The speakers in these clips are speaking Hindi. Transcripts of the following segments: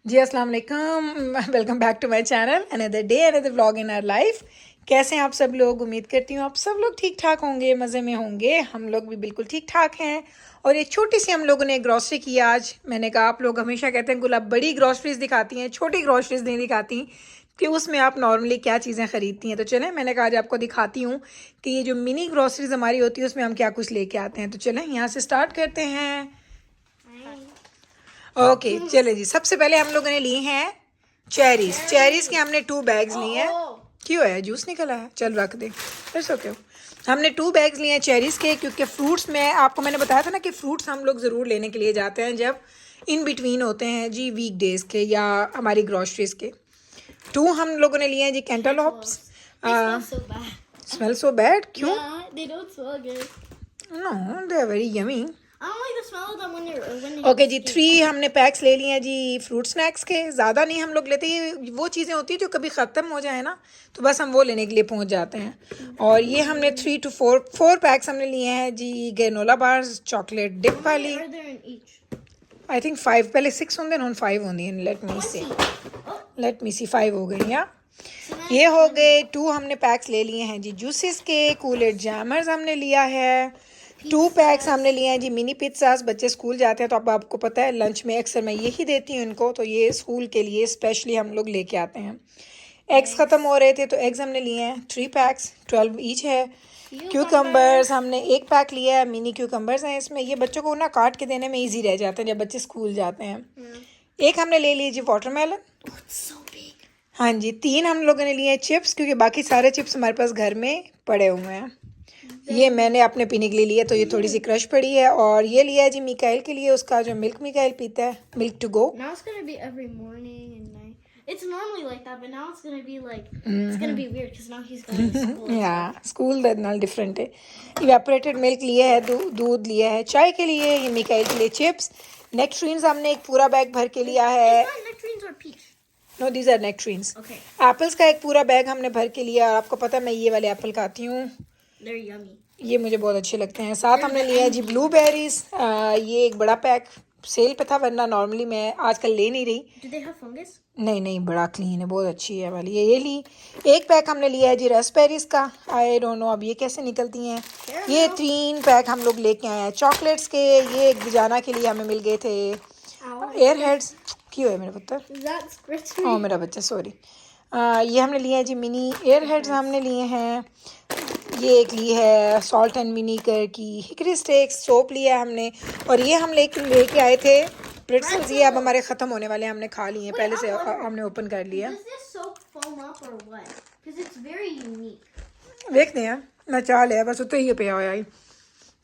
जी अस्सलाम वालेकुम, welcome back to my channel. Another day another vlog in our life. कैसे हैं आप सब लोग? उम्मीद करती हूँ आप सब लोग ठीक ठाक होंगे, मज़े में होंगे। हम लोग भी बिल्कुल ठीक ठाक हैं। और ये छोटी सी हम लोगों ने ग्रॉसरी की आज। मैंने कहा आप लोग हमेशा कहते हैं गुलाब बड़ी ग्रॉसरीज दिखाती हैं, छोटी ग्रॉसरीज नहीं दिखाती कि उसमें आप नॉर्मली क्या चीज़ें ख़रीदती हैं। तो चलें, मैंने कहा आज आपको दिखाती हूँ कि ये जो मिनी ग्रॉसरीज हमारी होती है उसमें हम क्या कुछ लेके आते हैं। तो चलें यहाँ से स्टार्ट करते हैं। ओके चले जी, सबसे पहले हम लोगों ने लिए हैं चेरीज। चेरीज के हमने 2 बैग्स लिए हैं। क्यों है? जूस निकला है, चल रख दे, इट्स ओके। हमने 2 बैग्स लिए हैं चेरीज के, क्योंकि फ्रूट्स में आपको मैंने बताया था ना कि फ्रूट्स हम लोग ज़रूर लेने के लिए जाते हैं जब इन बिटवीन होते हैं जी, वीक डेज के या हमारी ग्रॉसरीज के। 2 हम लोगों ने लिए हैं जी कैंटालॉप्स। Smell so bad? क्यों? No, they are very yummy. Okay जी, 3 हमने पैक्स ले लिए हैं जी फ्रूट स्नैक्स के। ज़्यादा नहीं हम लोग लेते, ये वो चीज़ें होती है जो कभी ख़त्म हो जाए ना तो बस हम वो लेने के लिए पहुंच जाते हैं। और ये हमने 3 to 4 पैक्स हमने लिए हैं जी ग्रेनोला बार्स चॉकलेट डिप वाली। आई थिंक 5 पहले 6 होंगे ना, 5 होंगी। लेट मी सी 5 हो गई या ये हो गए। 2 हमने पैक्स ले लिए हैं जी जूसेस के। कूलेट जैमर्स हमने लिया है। 2 पैक्स हमने लिए हैं जी मिनी पिज़्ज़ास। बच्चे स्कूल जाते हैं तो अब आपको पता है लंच में अक्सर मैं यही देती हूँ इनको, तो ये स्कूल के लिए स्पेशली हम लोग लेके आते हैं। एग्स ख़त्म हो रहे थे तो एग्स हमने लिए हैं 3 पैक्स, 12 ईच है। क्यूकम्बर्स हमने 1 पैक लिया है। मिनी क्यूकम्बर्स हैं इसमें, ये बच्चों को ना काट के देने में ईजी रह जाते हैं जब बच्चे स्कूल जाते हैं। एक हमने ले ली जी वाटरमेलन। हाँ जी, 3 हम लोगों ने लिए चिप्स, क्योंकि बाकी सारे चिप्स हमारे पास घर में पड़े हुए हैं। ये मैंने अपने पीने के लिए लिया तो ये थोड़ी सी क्रश पड़ी है। और ये लिया है जी मिकाइल के लिए, उसका जो मिल्क मिकाइल पीता है, milk to go. Now it's gonna be every morning and night. It's normally like that, but now it's gonna be like it's gonna be weird because now he's going to school. या स्कूल दैट नाल डिफरेंट है। इवेपोरेटेड मिल्क लिया है, दूध लिया है चाय के लिए। ये मिकाइल के लिए चिप्स। नेक्ट्रीन्स हमने एक पूरा बैग भर के लिया है। Is that nectarines or peach? No, these are nectarines. Okay, apples का एक पूरा बैग हमने भर के लिया। और आपको पता है मैं ये वाले एप्पल खाती हूँ, they're yummy. ये मुझे बहुत अच्छे लगते हैं। साथ हमने लिया है जी ब्लूबेरीज। ये एक बड़ा पैक सेल पे था, वरना नॉर्मली मैं आजकल ले नहीं रही। Do they have fungus? नहीं नहीं, बड़ा क्लीन है, बहुत अच्छी है वाली। ये ली। एक पैक हमने लिया है जी रास्पबेरीज का। आई डोंट नो अब ये कैसे निकलती हैं। ये 3 पैक हम लोग लेके आए हैं चॉकलेट्स के। ये एक बिजाना के लिए हमें मिल गए थे एयर हेड्स। क्यों है मेरे पुत्र? That squirts O me. मेरा बच्चा, सॉरी। ये हमने लिए हैं जी मिनी एयर हेड्स हमने लिए हैं। ये एक ली है सॉल्ट एंड विनीगर की हिकरी स्टेक्स सोप लिया है हमने। और ये हम लेके आए थे प्रिट्सल्स। ये अब हमारे ख़त्म होने वाले हैं, हमने खा लिए हैं पहले से, हमने ओपन कर लिया। Does this soap foam up or what? Because it's very unique. देखते हैं, मैं चाह लिया बस उतना ही पे आया ही।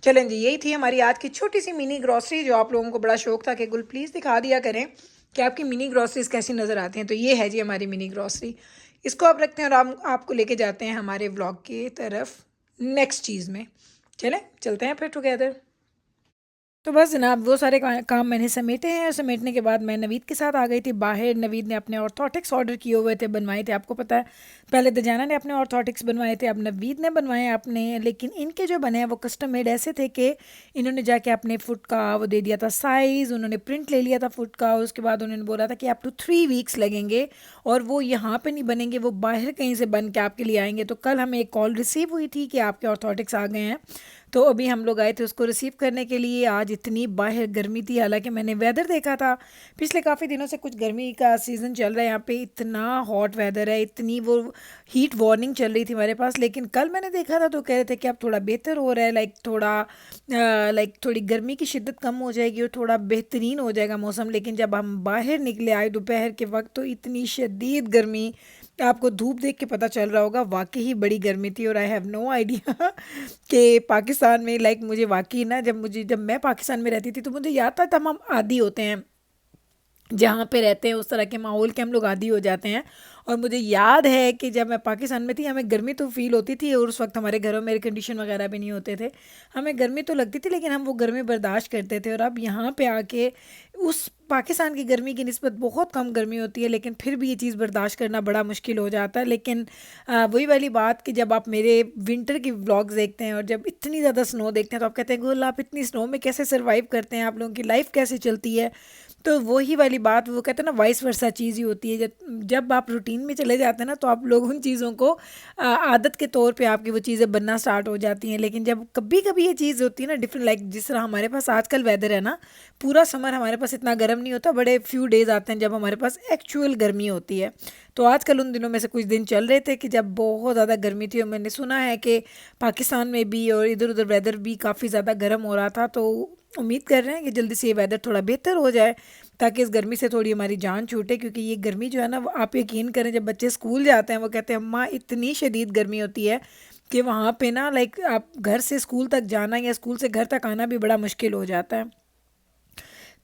चलें जी, यही थी हमारी आज की छोटी सी मिनी ग्रॉसरी, जो आप लोगों को बड़ा शौक था कि गुल प्लीज़ दिखा दिया करें कि आपकी मिनी ग्रॉसरीज कैसी नज़र आती हैं। तो ये है जी हमारी मिनी ग्रॉसरी। इसको आप रखते हैं और हम आपको लेके जाते हैं हमारे व्लॉग की तरफ नेक्स्ट चीज़ में। चलें चलते हैं फिर टुगेदर। तो बस जनाब वो सारे काम मैंने समेटे हैं। और समेटने के बाद मैं नवीद के साथ आ गई थी बाहर। नवीद ने अपने ऑर्थोटिक्स ऑर्डर किए हुए थे, बनवाए थे। आपको पता है पहले दजाना ने अपने ऑर्थोटिक्स बनवाए थे, अब नवीद ने बनवाए अपने। लेकिन इनके जो बने हैं वो कस्टम मेड ऐसे थे कि इन्होंने जाके अपने फुट का वो दे दिया था साइज़, उन्होंने प्रिंट ले लिया था फुट का। उसके बाद उन्होंने बोला था कि अप टू 3 वीक्स लगेंगे और वो यहाँ पर नहीं बनेंगे, वो बाहर कहीं से बन के आपके लिए आएंगे। तो कल हमें एक कॉल रिसीव हुई थी कि आपके ऑर्थोटिक्स आ गए हैं, तो अभी हम लोग आए थे उसको रिसीव करने के लिए। आज इतनी बाहर गर्मी थी, हालांकि मैंने वेदर देखा था पिछले काफ़ी दिनों से, कुछ गर्मी का सीज़न चल रहा है यहाँ पे, इतना हॉट वेदर है, इतनी वो हीट वार्निंग चल रही थी हमारे पास। लेकिन कल मैंने देखा था तो कह रहे थे कि अब थोड़ा बेहतर हो रहा है, थोड़ी गर्मी की शिद्दत कम हो जाएगी और थोड़ा बेहतरीन हो जाएगा मौसम। लेकिन जब हम बाहर निकले आए दोपहर के वक्त तो इतनी शदीद गर्मी, आपको धूप देख के पता चल रहा होगा, वाकई ही बड़ी गर्मी थी। और आई हैव नो आइडिया कि पाकिस्तान में मुझे वाकई ना, जब मैं पाकिस्तान में रहती थी तो मुझे याद था तब हम आदी होते हैं, जहाँ पे रहते हैं उस तरह के माहौल के हम लोग आदी हो जाते हैं। और मुझे याद है कि जब मैं पाकिस्तान में थी हमें गर्मी तो फील होती थी और उस वक्त हमारे घरों में एयर कंडीशन वगैरह भी नहीं होते थे, हमें गर्मी तो लगती थी लेकिन हम वो गर्मी बर्दाश्त करते थे। और अब यहाँ पे आके उस पाकिस्तान की गर्मी की निस्बत बहुत कम गर्मी होती है, लेकिन फिर भी ये चीज़ बर्दाश्त करना बड़ा मुश्किल हो जाता है। लेकिन वही वाली बात कि जब आप मेरे विंटर की व्लॉग्स देखते हैं और जब इतनी ज़्यादा स्नो देखते हैं तो आप कहते हैं गोल आप इतनी स्नो में कैसे सर्वाइव करते हैं, आप लोगों की लाइफ कैसे चलती है। तो वही वाली बात, वो कहते हैं ना वाइस वर्सा चीज़ ही होती है, जब आप रूटीन में चले जाते हैं ना तो आप लोग उन चीज़ों को आदत के तौर पे आपकी वो चीज़ें बनना स्टार्ट हो जाती हैं। लेकिन जब कभी कभी ये चीज़ होती है ना डिफरेंट, लाइक जिस तरह हमारे पास आजकल वेदर है ना, पूरा समर हमारे पास इतना गर्म नहीं होता, बड़े फ्यू डेज आते हैं जब हमारे पास एक्चुअल गर्मी होती है। तो आजकल उन दिनों में से कुछ दिन चल रहे थे कि जब बहुत ज़्यादा गर्मी थी और मैंने सुना है कि पाकिस्तान में भी और इधर उधर वेदर भी काफ़ी ज़्यादा गर्म हो रहा था। तो उम्मीद कर रहे हैं कि जल्दी से ये वेदर थोड़ा बेहतर हो जाए ताकि इस गर्मी से थोड़ी हमारी जान छूटे, क्योंकि ये गर्मी जो है ना, आप यकीन करें जब बच्चे स्कूल जाते हैं वो कहते हैं अम्मा इतनी शदीद गर्मी होती है कि वहाँ पे ना लाइक आप घर से स्कूल तक जाना या स्कूल से घर तक आना भी बड़ा मुश्किल हो जाता है।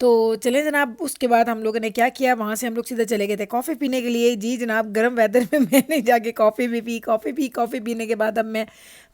तो चलें जनाब, उसके बाद हम लोगों ने क्या किया, वहाँ से हम लोग सीधे चले गए थे कॉफ़ी पीने के लिए। जी जनाब, गर्म वेदर में मैंने जाके कॉफ़ी भी पी, कॉफ़ी पीने के बाद अब मैं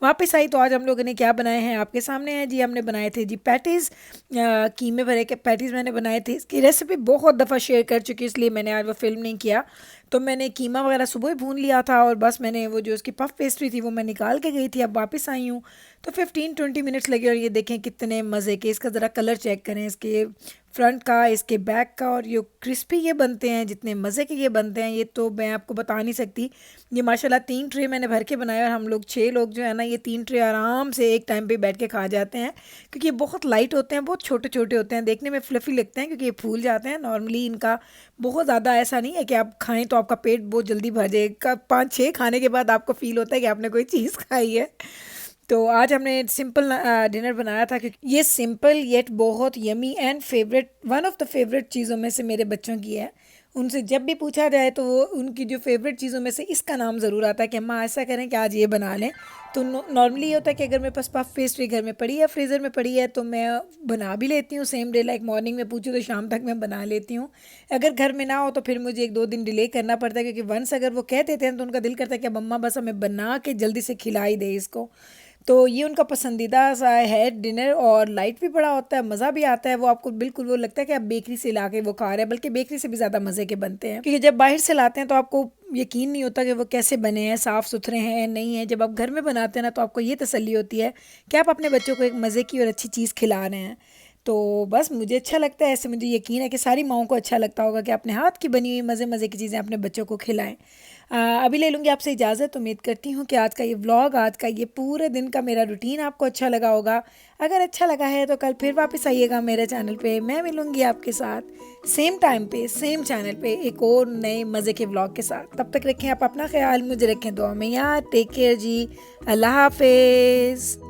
वापस आई। तो आज हम लोगों ने क्या बनाए हैं आपके सामने है जी। हमने बनाए थे जी पैटीज़, कीमे भरे के पैटीज़ मैंने बनाए थे। इसकी रेसिपी बहुत दफ़ा शेयर कर चुकी, इसलिए मैंने आज वो फिल्म नहीं किया। तो मैंने कीमा वगैरह सुबह ही भून लिया था और बस मैंने वो जो उसकी पफ पेस्ट्री थी वो मैं निकाल के गई थी, अब वापस आई हूँ। तो 15-20 मिनट्स लगे और ये देखें कितने मज़े के, इसका ज़रा कलर चेक करें, इसके फ्रंट का, इसके बैक का, और ये क्रिस्पी ये बनते हैं, जितने मज़े के ये बनते हैं ये तो मैं आपको बता नहीं सकती। ये माशाल्लाह 3 ट्रे मैंने भर के बनाया और हम लोग 6 लोग जो है ना ये 3 ट्रे आराम से एक टाइम पे बैठ के खा जाते हैं, क्योंकि ये बहुत लाइट होते हैं, बहुत छोटे छोटे होते हैं, देखने में फ्लफ़ी लगते हैं क्योंकि ये फूल जाते हैं। नॉर्मली इनका बहुत ज़्यादा ऐसा नहीं है कि आप खाएं तो आपका पेट बहुत जल्दी भर जाएगा, 5-6 खाने के बाद आपको फ़ील होता है कि आपने कोई चीज़ खाई है। तो आज हमने सिंपल डिनर बनाया था, क्योंकि ये सिंपल येट बहुत yummy and favourite, one of the favourite चीज़ों में से मेरे बच्चों की है। उनसे जब भी पूछा जाए तो वो उनकी जो फेवरेट चीज़ों में से इसका नाम ज़रूर आता है कि अम्मा ऐसा करें कि आज ये बना लें। तो नॉर्मली ये होता है कि अगर मेरे पास पफ पेस्ट्री घर में पड़ी है, फ्रीज़र में पड़ी है, तो मैं बना भी लेती हूँ सेम डे, लाइक मॉर्निंग में पूछूँ तो शाम तक मैं बना लेती हूँ। अगर घर में ना हो तो फिर मुझे 1-2 दिन डिले करना पड़ता है, क्योंकि वंस अगर वो कह देते हैं तो उनका दिल करता है कि अब अम्मा बस हमें बना के जल्दी से खिला ही दे इसको। तो ये उनका पसंदीदा सा है डिनर, और लाइट भी बड़ा होता है, मज़ा भी आता है। वो आपको बिल्कुल वो लगता है कि आप बेकरी से ला के वो खा रहे हैं, बल्कि बेकरी से भी ज़्यादा मज़े के बनते हैं, क्योंकि जब बाहर से लाते हैं तो आपको यकीन नहीं होता कि वो कैसे बने हैं, साफ़ सुथरे हैं नहीं हैं। जब आप घर में बनाते हैं ना तो आपको ये तसल्ली होती है कि आप अपने बच्चों को एक मज़े की और अच्छी चीज़ खिला रहे हैं। तो बस मुझे अच्छा लगता है, ऐसे मुझे यकीन है कि सारी माओं को अच्छा लगता होगा कि अपने हाथ की बनी हुई मज़े मज़े की चीज़ें अपने बच्चों को खिलाएं। अभी ले लूँगी आपसे इजाज़त। उम्मीद करती हूँ कि आज का ये व्लॉग, आज का ये पूरे दिन का मेरा रूटीन आपको अच्छा लगा होगा। अगर अच्छा लगा है तो कल फिर वापस आइएगा मेरे चैनल पे, मैं मिलूँगी आपके साथ सेम टाइम पे सेम चैनल पे एक और नए मज़े के व्लॉग के साथ। तब तक रखें आप अपना ख्याल, मुझे रखें दुआ में याद। टेक केयर जी, अल्लाह हाफिज़।